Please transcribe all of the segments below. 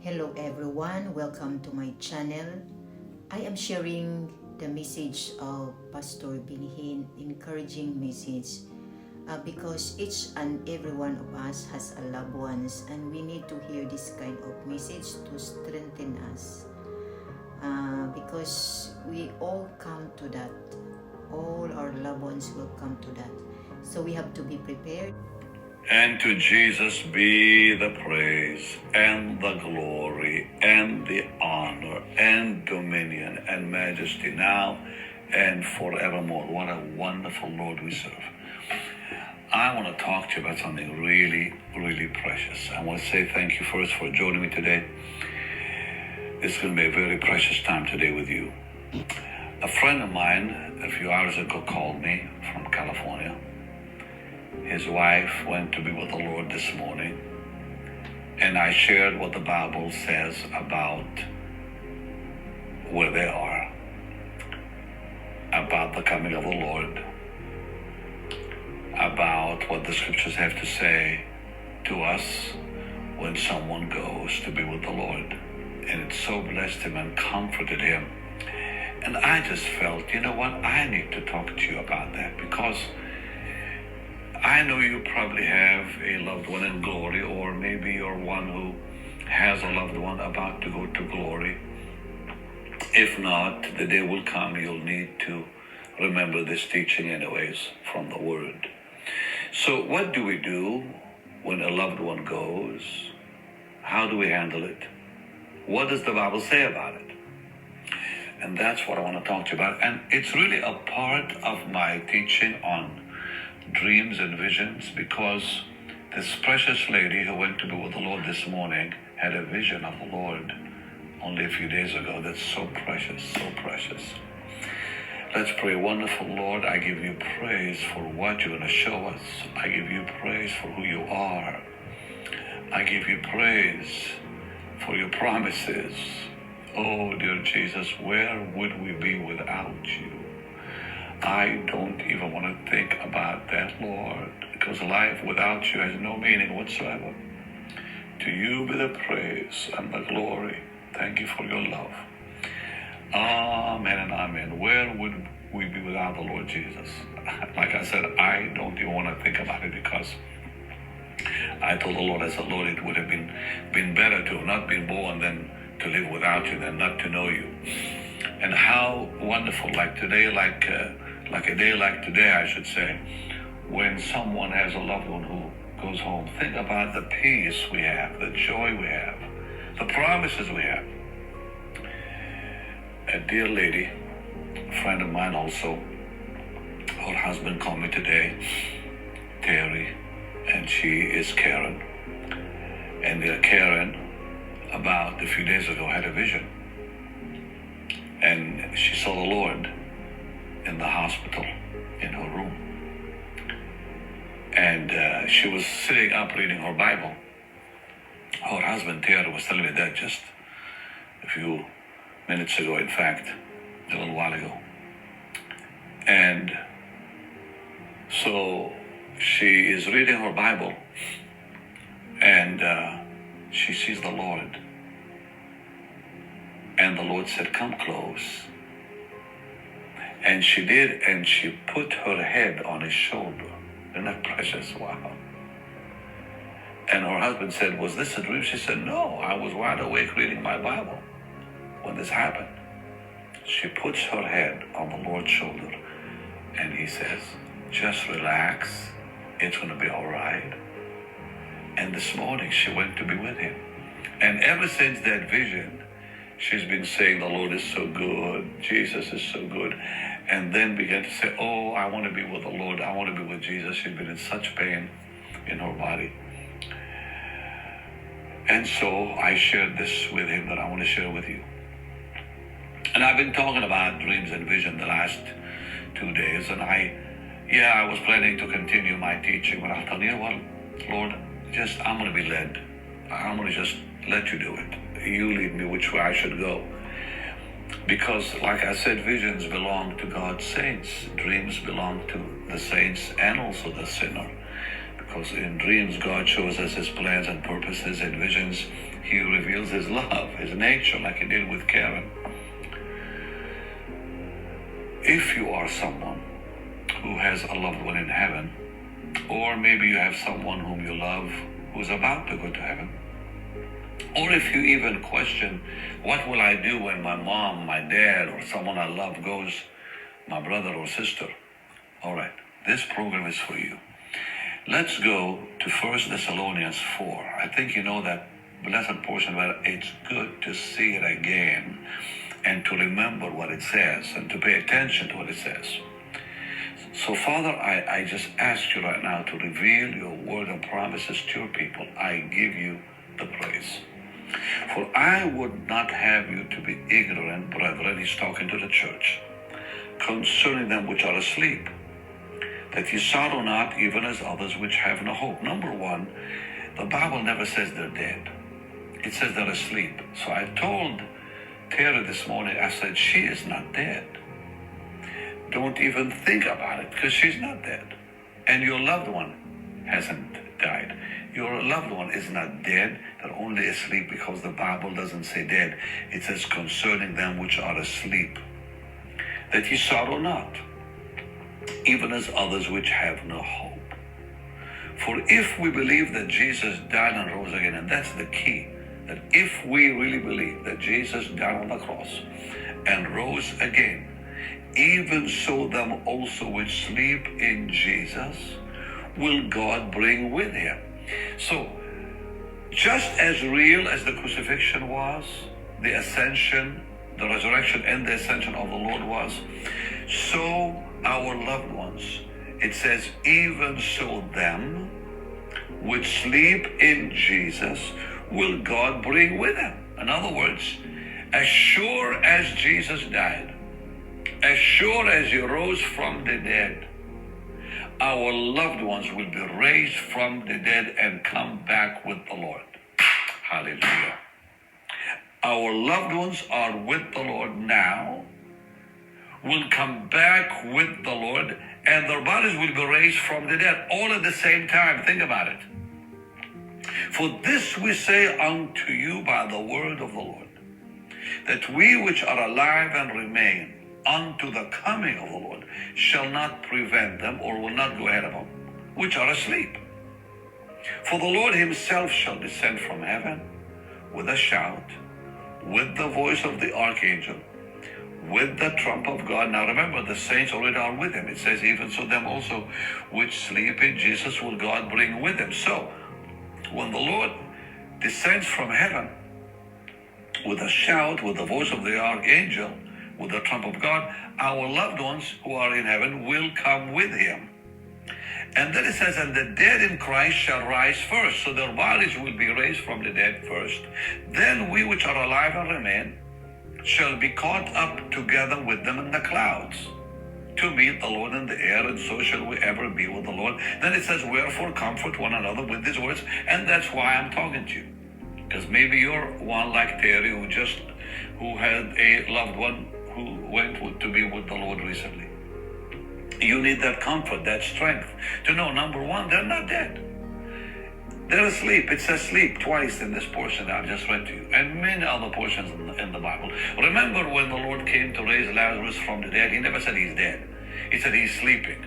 Hello everyone, welcome to my channel. I am sharing the message of Pastor Benny Hinn, encouraging message because each and every one of us has a loved ones and we need to hear this kind of message to strengthen us because we all come to that. All our loved ones will come to that. So we have to be prepared. And to Jesus be the praise and the glory and the honor and dominion and majesty now and forevermore. What a wonderful Lord we serve. I want to talk to you about something really, really precious. I want to say thank you first for joining me today. It's going to be a very precious time today with you. A friend of mine a few hours ago called me from California. His wife went to be with the Lord this morning, and I shared what the Bible says about where they are, about the coming of the Lord, about what the scriptures have to say to us when someone goes to be with the Lord. And it so blessed him and comforted him. And I just felt, you know what, I need to talk to you about that, because I know you probably have a loved one in glory, or maybe you're one who has a loved one about to go to glory. If not, the day will come you'll need to remember this teaching anyways from the Word. So what do we do when a loved one goes? How do we handle it? What does the Bible say about it? And that's what I want to talk to you about. And it's really a part of my teaching on dreams and visions, because this precious lady who went to be with the Lord this morning had a vision of the Lord only a few days ago. That's so precious, so precious. Let's pray. Wonderful Lord, I give you praise for what you're going to show us. I give you praise for who you are. I give you praise for your promises. Oh, dear Jesus, where would we be without you? I don't even want to think about that, Lord, because life without you has no meaning whatsoever. To you be the praise and the glory. Thank you for your love. Amen and amen. Where would we be without the Lord Jesus? Like I said, I don't even want to think about it, because I told the Lord, I said, Lord, it would have been better to have not been born than to live without you, than not to know you. And how wonderful, like today, like a day like today, I should say, when someone has a loved one who goes home, think about the peace we have, the joy we have, the promises we have. A dear lady, a friend of mine also, her husband called me today, Terry, and she is Karen. And Karen, about a few days ago, had a vision. And she saw the Lord in the hospital, in her room. And she was sitting up reading her Bible. Her husband, Terry, was telling me that just a few minutes ago, in fact, a little while ago. And so she is reading her Bible, and she sees the Lord. And the Lord said, come close. And she did, and she put her head on his shoulder. Isn't that precious? Wow. And her husband said, was this a dream? She said, no, I was wide awake reading my Bible when this happened. She puts her head on the Lord's shoulder, and he says, just relax. It's going to be all right. And this morning she went to be with him. And ever since that vision, she's been saying, the Lord is so good. Jesus is so good. And then began to say, oh, I want to be with the Lord. I want to be with Jesus. She's been in such pain in her body. And so I shared this with him that I want to share with you. And I've been talking about dreams and vision the last 2 days. And I was planning to continue my teaching, but I thought, you know what, Lord, I'm going to be led. I'm going to just let you do it. You lead me which way I should go. Because, like I said, visions belong to God's saints. Dreams belong to the saints and also the sinner. Because in dreams, God shows us his plans and purposes. In visions, He reveals his love, his nature, like he did with Karen. If you are someone who has a loved one in heaven, or maybe you have someone whom you love who's about to go to heaven, or if you even question, what will I do when my mom, my dad, or someone I love goes, my brother or sister? All right, this program is for you. Let's go to 1 Thessalonians 4. I think you know that blessed portion, but it's good to see it again and to remember what it says and to pay attention to what it says. So, Father, I just ask you right now to reveal your word and promises to your people. I give you the praise. For I would not have you to be ignorant, brethren, he's talking to the church, concerning them which are asleep, that ye sorrow not, even as others which have no hope. Number one, the Bible never says they're dead. It says they're asleep. So I told Terry this morning, I said, she is not dead. Don't even think about it, because she's not dead. And your loved one hasn't died. Your loved one is not dead. They're only asleep, because the Bible doesn't say dead. It says concerning them which are asleep, that ye sorrow not, even as others which have no hope. For if we believe that Jesus died and rose again, and that's the key, that if we really believe that Jesus died on the cross and rose again, even so them also which sleep in Jesus will God bring with him. So, just as real as the crucifixion was, the ascension, the resurrection and the ascension of the Lord was, so our loved ones, it says, even so them which sleep in Jesus will God bring with him. In other words, as sure as Jesus died, as sure as he rose from the dead, our loved ones will be raised from the dead and come back with the Lord. Hallelujah. Our loved ones are with the Lord now, will come back with the Lord, and their bodies will be raised from the dead, all at the same time. Think about it. For this we say unto you by the word of the Lord, that we which are alive and remain unto the coming of the Lord shall not prevent them, or will not go ahead of them, which are asleep. For the Lord himself shall descend from heaven with a shout, with the voice of the archangel, with the trump of God. Now remember, the saints already are with him. It says, even so them also which sleep in Jesus will God bring with him. So, when the Lord descends from heaven with a shout, with the voice of the archangel, with the trump of God, our loved ones who are in heaven will come with him. And then it says, and the dead in Christ shall rise first. So their bodies will be raised from the dead first. Then we which are alive and remain shall be caught up together with them in the clouds to meet the Lord in the air, and so shall we ever be with the Lord. Then it says, wherefore comfort one another with these words. And that's why I'm talking to you. Because maybe you're one like Terry who had a loved one who went to be with the Lord recently. You need that comfort, that strength to know, number one, they're not dead. They're asleep. It says sleep twice in this portion I just read to you, and many other portions in the Bible. Remember when the Lord came to raise Lazarus from the dead, he never said he's dead. He said he's sleeping.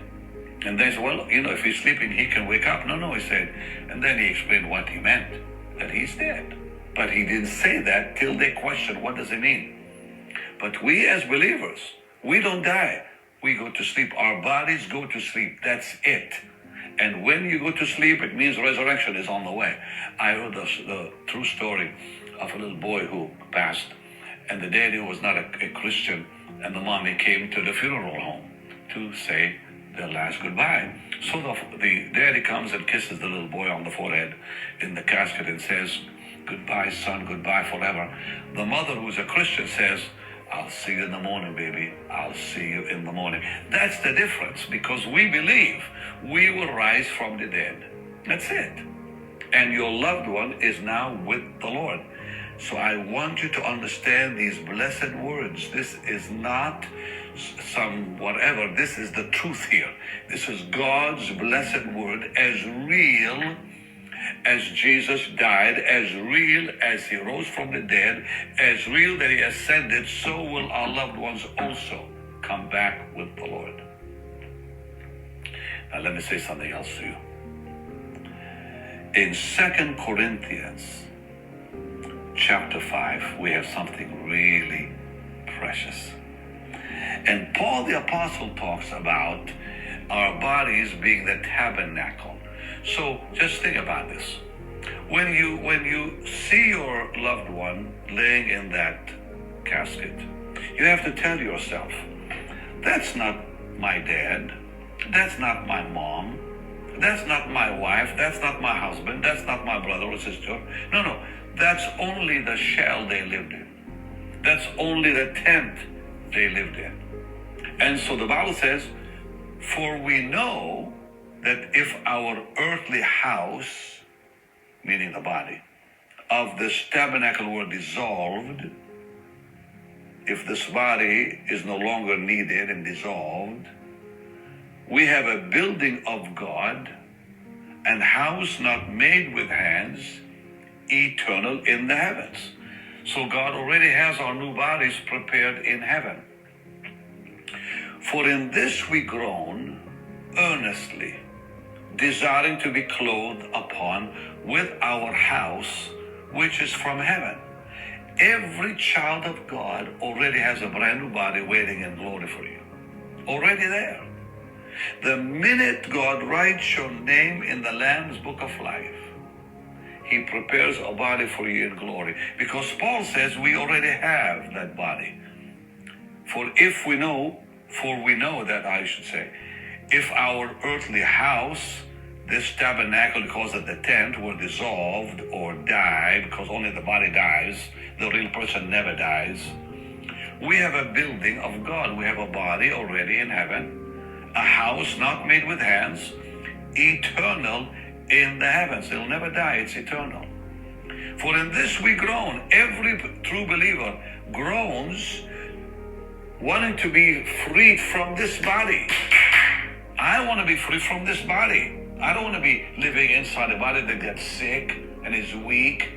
And they said, well, if he's sleeping, he can wake up. No, he said, and then he explained what he meant, that he's dead. But he didn't say that till they questioned, what does it mean? But we as believers, we don't die. We go to sleep. Our bodies go to sleep. That's it. And when you go to sleep, it means resurrection is on the way. I heard the true story of a little boy who passed, and the daddy was not a Christian, and the mommy came to the funeral home to say their last goodbye. So the daddy comes and kisses the little boy on the forehead in the casket and says, goodbye, son, goodbye forever. The mother, who's a Christian, says, I'll see you in the morning, baby. I'll see you in the morning. That's the difference, because we believe we will rise from the dead. That's it. And your loved one is now with the Lord. So I want you to understand these blessed words. This is not some whatever. This is the truth here. This is God's blessed word, as real as Jesus died, as real as he rose from the dead, as real that he ascended, so will our loved ones also come back with the Lord. Now let me say something else to you. In 2 Corinthians chapter 5, we have something really precious. And Paul the Apostle talks about our bodies being the tabernacle. So just think about this. When you see your loved one laying in that casket, you have to tell yourself, that's not my dad, that's not my mom, that's not my wife, that's not my husband, that's not my brother or sister. No, that's only the shell they lived in. That's only the tent they lived in. And so the Bible says, for we know that if our earthly house, meaning the body, of this tabernacle were dissolved, if this body is no longer needed and dissolved, we have a building of God, and house not made with hands, eternal in the heavens. So God already has our new bodies prepared in heaven. For in this we groan earnestly, desiring to be clothed upon with our house, which is from heaven. Every child of God already has a brand new body waiting in glory for you. Already there. The minute God writes your name in the Lamb's Book of Life, he prepares a body for you in glory. Because Paul says we already have that body. For we know that if our earthly house, this tabernacle, because of the tent, were dissolved or died, because only the body dies, the real person never dies, we have a building of God. We have a body already in heaven, a house not made with hands, eternal in the heavens. It'll never die, it's eternal. For in this we groan. Every true believer groans, wanting to be freed from this body. I want to be free from this body. I don't want to be living inside a body that gets sick and is weak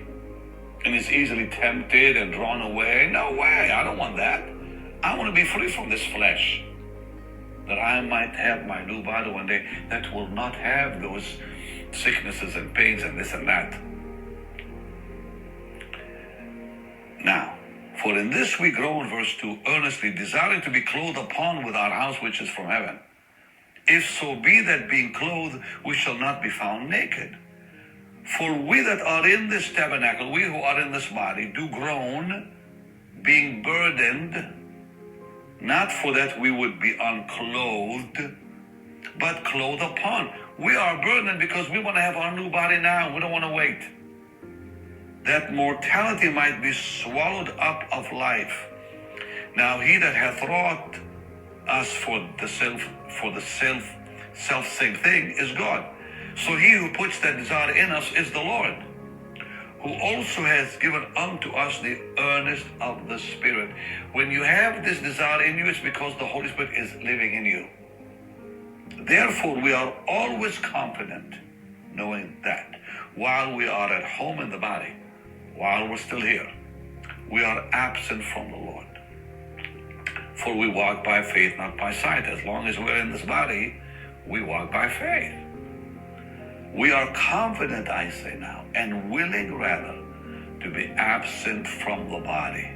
and is easily tempted and drawn away. No way, I don't want that. I want to be free from this flesh, that I might have my new body one day that will not have those sicknesses and pains and this and that. Now, for in this we groan, verse 2, earnestly desiring to be clothed upon with our house which is from heaven. If so be that being clothed, we shall not be found naked. For we that are in this tabernacle, we who are in this body, do groan, being burdened, not for that we would be unclothed, but clothed upon. We are burdened because we want to have our new body now. We don't want to wait. That mortality might be swallowed up of life. Now he that hath wrought us for the self-same thing is God. So he who puts that desire in us is the Lord, who also has given unto us the earnest of the Spirit. When you have this desire in you, it's because the Holy Spirit is living in you. Therefore, we are always confident, knowing that while we are at home in the body, while we're still here, we are absent from the Lord. For we walk by faith, not by sight. As long as we're in this body, we walk by faith. We are confident, I say now, and willing rather to be absent from the body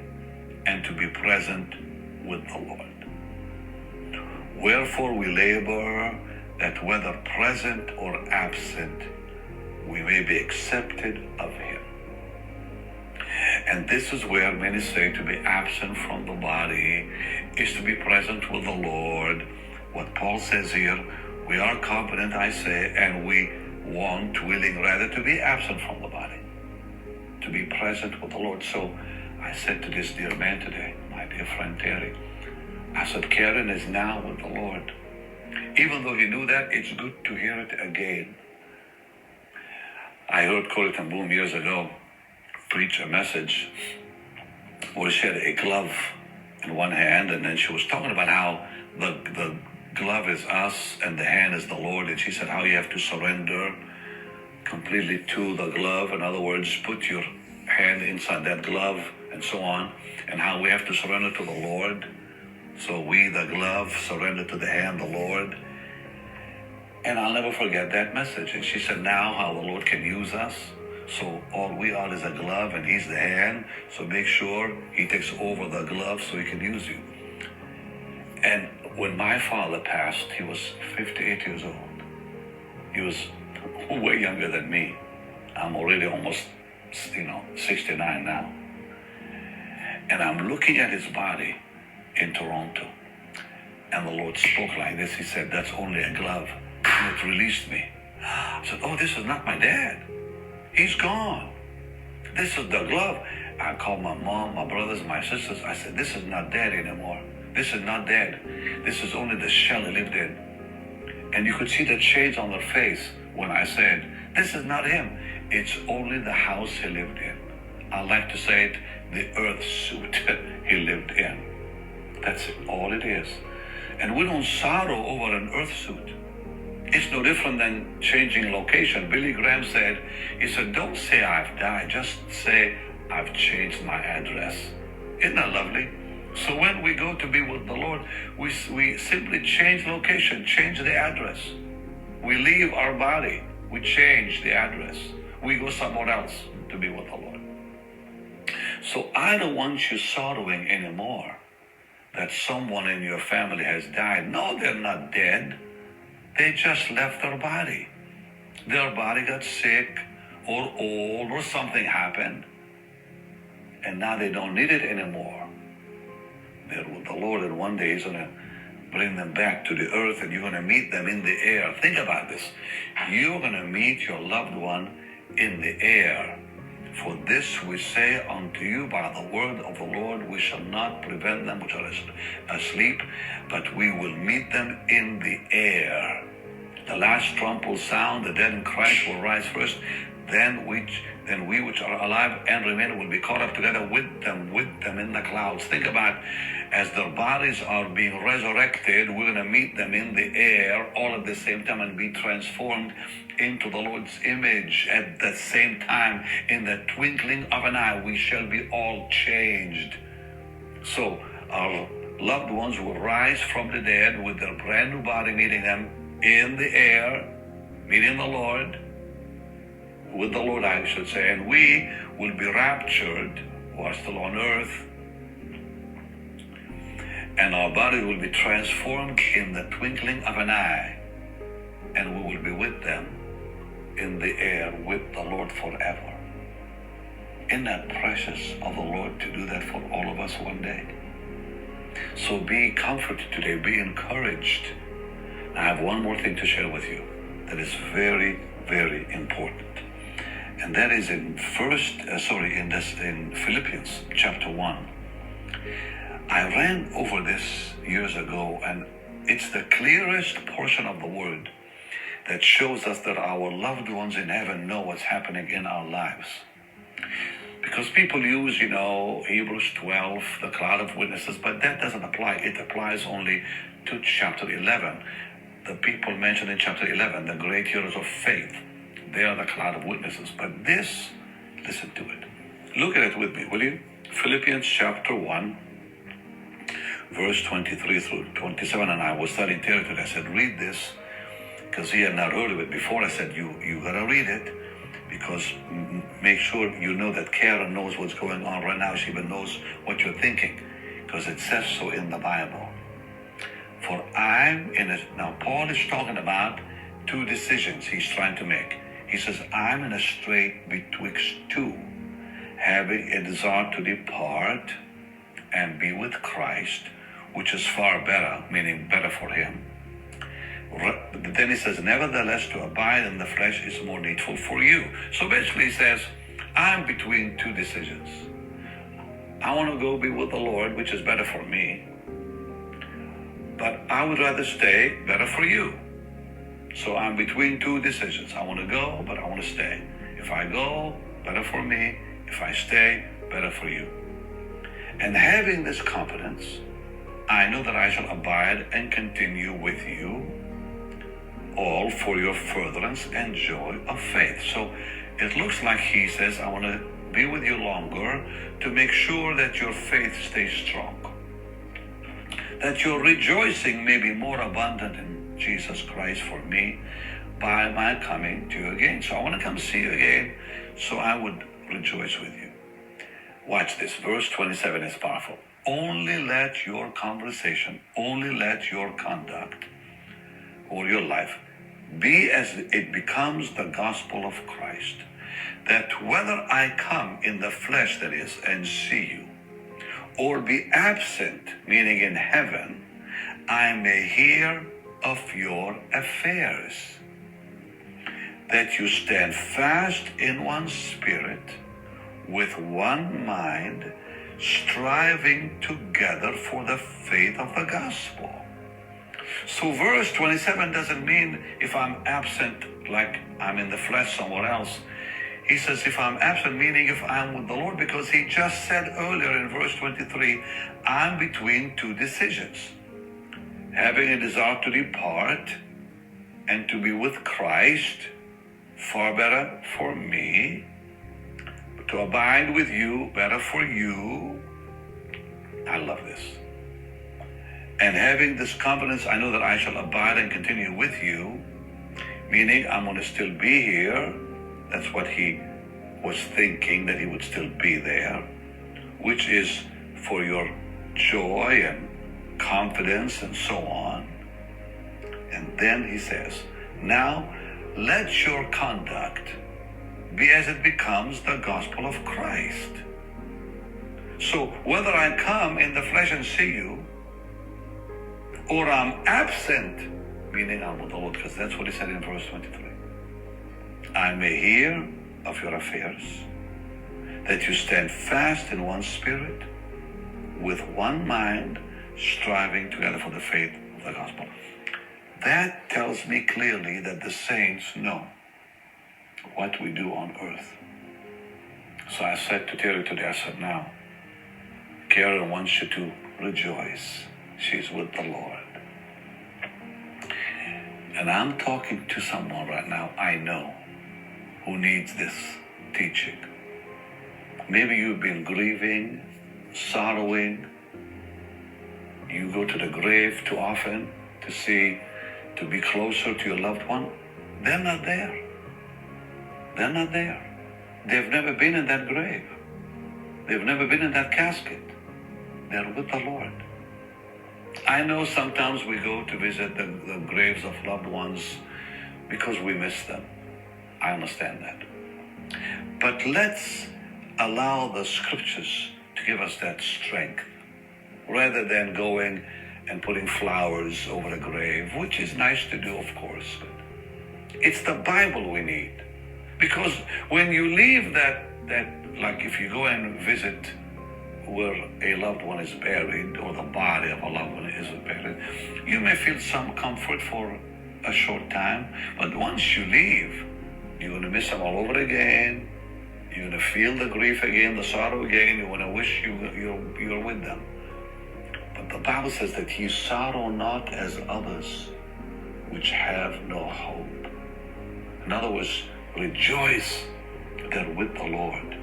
and to be present with the Lord. Wherefore we labor that whether present or absent, we may be accepted of him. And this is where many say to be absent from the body is to be present with the Lord. What Paul says here, we are confident, I say, and we want, willing rather, to be absent from the body, to be present with the Lord. So I said to this dear man today, my dear friend Terry, I said, Karen is now with the Lord. Even though he knew that, it's good to hear it again. I heard Corrie ten Boom years ago preach a message where she had a glove in one hand, and then she was talking about how the glove is us and the hand is the Lord, and she said how you have to surrender completely to the glove. In other words, put your hand inside that glove and so on, and how we have to surrender to the Lord. So we, the glove, surrender to the hand, the Lord. And I'll never forget that message. And she said, now how the Lord can use us. So all we are is a glove and he's the hand. So make sure he takes over the glove so he can use you. And when my father passed, he was 58 years old. He was way younger than me. I'm already almost, 69 now. And I'm looking at his body in Toronto. And the Lord spoke like this. He said, that's only a glove. And it released me. I said, oh, this is not my dad. He's gone. This is the glove. I called my mom, my brothers, my sisters. I said, this is not dad anymore. This is not dad. This is only the shell he lived in. And you could see the shades on their face when I said, this is not him. It's only the house he lived in. I like to say it, the earth suit he lived in. That's all it is. And we don't sorrow over an earth suit. It's no different than changing location. Billy Graham said, he said, don't say I've died, just say I've changed my address. Isn't that lovely? So when we go to be with the Lord, we simply change location, change the address. We leave our body, we change the address. We go somewhere else to be with the Lord. So I don't want you sorrowing anymore that someone in your family has died. No, they're not dead. They just left their body. Their body got sick or old or something happened. And now they don't need it anymore. They're with the Lord, and one day he's going to bring them back to the earth, and you're going to meet them in the air. Think about this. You're going to meet your loved one in the air. For this we say unto you by the word of the Lord, we shall not prevent them which are asleep, but we will meet them in the air. The last trump will sound, the dead in Christ will rise first, then we which are alive and remain will be caught up together with them in the clouds. Think about, as their bodies are being resurrected, we're going to meet them in the air all at the same time and be transformed into the Lord's image at the same time. In the twinkling of an eye, we shall be all changed. So our loved ones will rise from the dead with their brand new body, meeting them in the air, meeting the Lord, with the Lord, I should say, and we will be raptured, who are still on earth, and our body will be transformed in the twinkling of an eye, and we will be with them in the air with the Lord forever. Isn't that precious of the Lord to do that for all of us one day? So be comforted today, be encouraged. I have one more thing to share with you that is very, very important. And that is in Philippians chapter 1. I ran over this years ago, and it's the clearest portion of the word that shows us that our loved ones in heaven know what's happening in our lives. Because people use, Hebrews 12, the cloud of witnesses, but that doesn't apply. It applies only to chapter 11. The people mentioned in chapter 11, the great heroes of faith. They are the cloud of witnesses. But this, listen to it. Look at it with me, will you? Philippians chapter 1, verse 23 through 27. And I was telling Terry today, I said, read this, because he had not heard of it before. I said, you got to read it, because make sure you know that Karen knows what's going on right now. She even knows what you're thinking, because it says so in the Bible. For now Paul is talking about two decisions he's trying to make. He says, I'm in a strait betwixt two, having a desire to depart and be with Christ, which is far better, meaning better for him. Then he says, nevertheless, to abide in the flesh is more needful for you. So basically he says, I'm between two decisions. I want to go be with the Lord, which is better for me, but I would rather stay, better for you. So I'm between two decisions. I want to go, but I want to stay. If I go, better for me. If I stay, better for you. And having this confidence, I know that I shall abide and continue with you all for your furtherance and joy of faith. So it looks like he says, I want to be with you longer to make sure that your faith stays strong, that your rejoicing may be more abundant in Jesus Christ for me by my coming to you again. So I want to come see you again so I would rejoice with you. Watch this. Verse 27 is powerful. Only let your conversation, only let your conduct or your life be as it becomes the gospel of Christ, that whether I come in the flesh, that is, and see you, or be absent, meaning in heaven, I may hear of your affairs, that you stand fast in one spirit, with one mind, striving together for the faith of the gospel. So verse 27 doesn't mean if I'm absent, like I'm in the flesh somewhere else. He says if I'm absent, meaning if I'm with the Lord, because he just said earlier in verse 23, I'm between two decisions. Having a desire to depart and to be with Christ, far better for me. To abide with you, better for you. I love this. And having this confidence, I know that I shall abide and continue with you, meaning I'm going to still be here. That's what he was thinking, that he would still be there, which is for your joy and confidence and so on. And then he says, now let your conduct be as it becomes the gospel of Christ. So whether I come in the flesh and see you, or I'm absent, meaning I'm with the Lord, because that's what he said in verse 23. I may hear of your affairs, that you stand fast in one spirit, with one mind, striving together for the faith of the gospel. That tells me clearly that the saints know what we do on earth. So I said to Terry today, I said, now, Karen wants you to rejoice. She's with the Lord. And I'm talking to someone right now I know who needs this teaching. Maybe you've been grieving, sorrowing. You go to the grave too often to be closer to your loved one. They're not there. They're not there. They've never been in that grave. They've never been in that casket. They're with the Lord. I know sometimes we go to visit the graves of loved ones because we miss them. I understand that. But let's allow the scriptures to give us that strength, rather than going and putting flowers over the grave, which is nice to do, of course. It's the Bible we need. Because when you leave that like if you go and visit where a loved one is buried, or the body of a loved one is buried, you may feel some comfort for a short time, but once you leave, you're going to miss them all over again. You're going to feel the grief again, the sorrow again. You're going to wish you're with them. But the Bible says that ye sorrow not as others which have no hope. In other words, rejoice that with the Lord.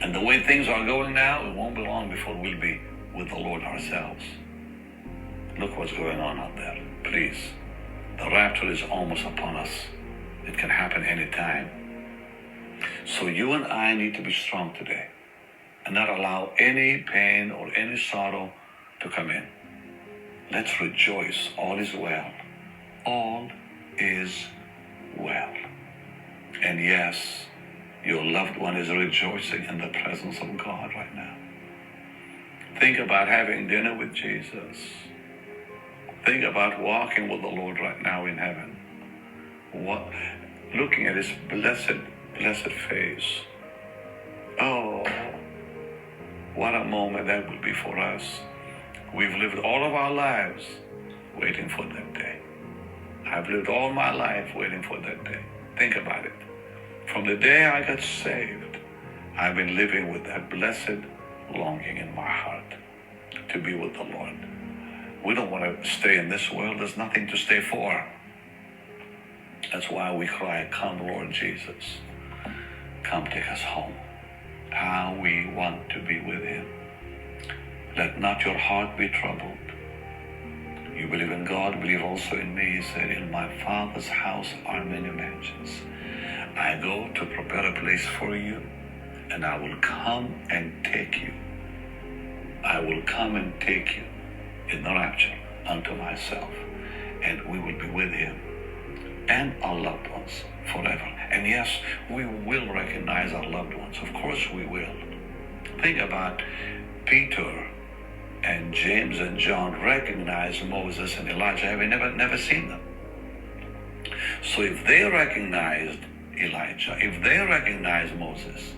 And the way things are going now, it won't be long before we'll be with the Lord ourselves. Look what's going on out there. Please. The rapture is almost upon us. It can happen anytime. So you and I need to be strong today and not allow any pain or any sorrow to come in. Let's rejoice. All is well. All is well. And yes, your loved one is rejoicing in the presence of God right now. Think about having dinner with Jesus. Think about walking with the Lord right now in heaven. Looking at his blessed face. Oh, what a moment that would be for us. We've lived all of our lives waiting for that day. I've lived all my life waiting for that day. Think about it. From the day I got saved, I've been living with that blessed longing in my heart to be with the Lord. We don't want to stay in this world. There's nothing to stay for. That's why we cry, come Lord Jesus, come take us home. How we want to be with him. Let not your heart be troubled. You believe in God, believe also in me. He said, in my Father's house are many mansions. I go to prepare a place for you, and I will come and take you. I will come and take you in the rapture unto myself, and we will be with him and our loved ones forever. And yes, we will recognize our loved ones. Of course we will. Think about Peter and James and John recognized Moses and Elijah, having never seen them. So if they recognized Elijah, if they recognized Moses,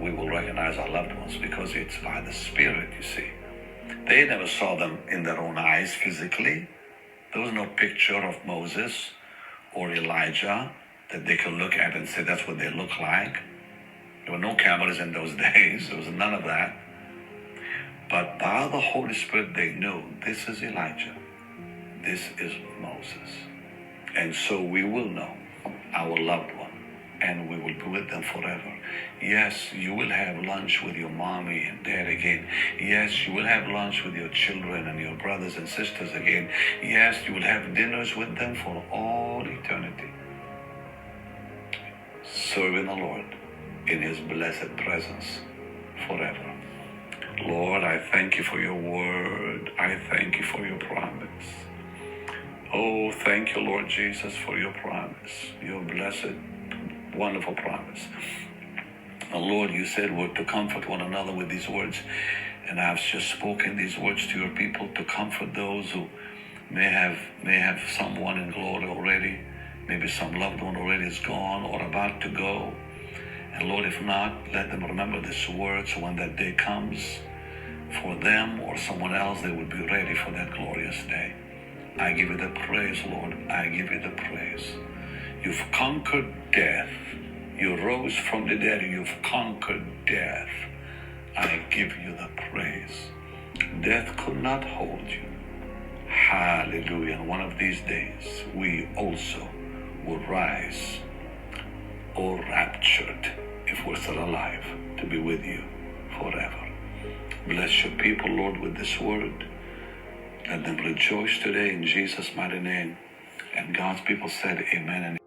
we will recognize our loved ones, because it's by the Spirit, you see. They never saw them in their own eyes physically. There was no picture of Moses or Elijah that they could look at and say that's what they look like. There were no cameras in those days. There was none of that. But by the Holy Spirit, they knew this is Elijah. This is Moses. And so we will know our loved one, and we will be with them forever. Yes, you will have lunch with your mommy and dad again. Yes, you will have lunch with your children and your brothers and sisters again. Yes, you will have dinners with them for all eternity. Serving the Lord in his blessed presence forever. Lord, I thank you for your word. I thank you for your promise. Oh, thank you, Lord Jesus, for your promise, your blessed, wonderful promise. Lord, you said we're to comfort one another with these words, and I've just spoken these words to your people to comfort those who may have someone in glory already. Maybe some loved one already is gone or about to go. And Lord, if not, let them remember this word, so when that day comes, for them or someone else, they will be ready for that glorious day. I give you the praise, Lord. I give you the praise. You've conquered death. You rose from the dead. You've conquered death. I give you the praise. Death could not hold you. Hallelujah. And one of these days, we also will rise, or raptured, if we're still alive, to be with you forever. Bless your people, Lord, with this word. Let them rejoice today in Jesus' mighty name. And God's people said amen and